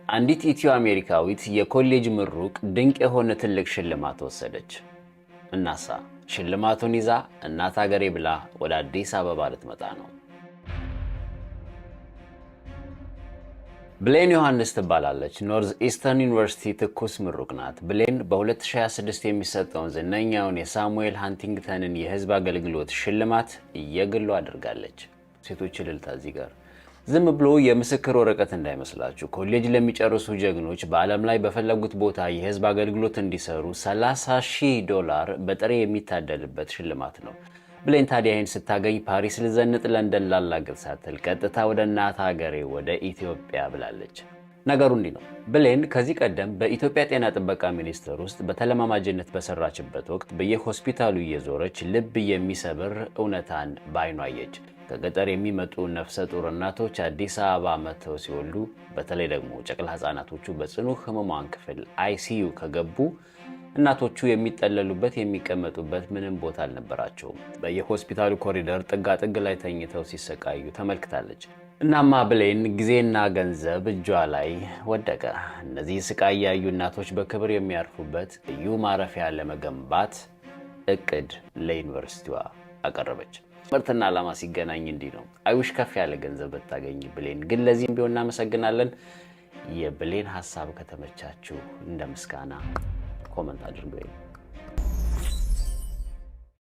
አንዲት ኢትዮ አሜሪካዊት የኮሌጅ ምሩቅ ድንቅ የሆነ ትልቅ ሽልማት ወሰደች። እናሳ ሽልማቱን ይዛ እናት ሀገሬ ብላ ወደ አዲስ አበባ ልትመጣ ነው። ብሌን ዮሐንስ ትባላለች። ኖርዝ ኢስተርን ዩኒቨርሲቲ ትኩስ ምሩቅ ናት። ብሌን በ2026 የሚሰጠውን ዝነኛውን የሳሙኤል ሃንቲንግተንን የህዝብ አገልግሎት ሽልማት የግሏ አድርጋለች። ሴቶች እልልታ እዚህ ጋር ዝም ብሎ የምስክር ወረቀት እንዳይመስላችሁ። ኮሌጅ ለሚጨርሱ ጀግኖች በዓለም ላይ በፈለጉት ቦታ የህዝብ አገልግሎት እንዲሰሩ $30,000 በጥሬ የሚታደልበት ሽልማት ነው። ብሌን ታዲያ ይህን ስታገኝ ፓሪስ ልዘንጥ ለንደን ላላግጥ ሳትል ቀጥታ ወደ እናት ሀገሬ ወደ ኢትዮጵያ ብላለች። ነገሩ እንዲህ ነው። ብሌን ከዚህ ቀደም በኢትዮጵያ ጤና ጥበቃ ሚኒስቴር ውስጥ በተለማማጅነት በሰራችበት ወቅት በየሆስፒታሉ እየዞረች ልብ የሚሰብር እውነታን በዓይኗ አየች። ከገጠር የሚመጡ ነፍሰ ጡር እናቶች አዲስ አበባ መጥተው ሲወልዱ፣ በተለይ ደግሞ ጨቅላ ህፃናቶቹ በጽኑ ህሙማን ክፍል አይሲዩ ከገቡ እናቶቹ የሚጠለሉበት የሚቀመጡበት ምንም ቦታ አልነበራቸውም። በየሆስፒታሉ ኮሪደር ጥጋጥግ ላይ ተኝተው ሲሰቃዩ ተመልክታለች። እናማ ብሌን ጊዜና ገንዘብ እጇ ላይ ወደቀ። እነዚህ ስቃይ ያዩ እናቶች በክብር የሚያርፉበት ልዩ ማረፊያ ለመገንባት እቅድ ለዩኒቨርሲቲዋ አቀረበች። ምርትና ዓላማ ሲገናኝ እንዲህ ነው። አይውሽ ከፍ ያለ ገንዘብ ብታገኝ ብሌን። ግን ለዚህም ቢሆን እናመሰግናለን። የብሌን ሐሳብ ከተመቻችሁ እንደ ምስጋና ኮመንት አድርጉ።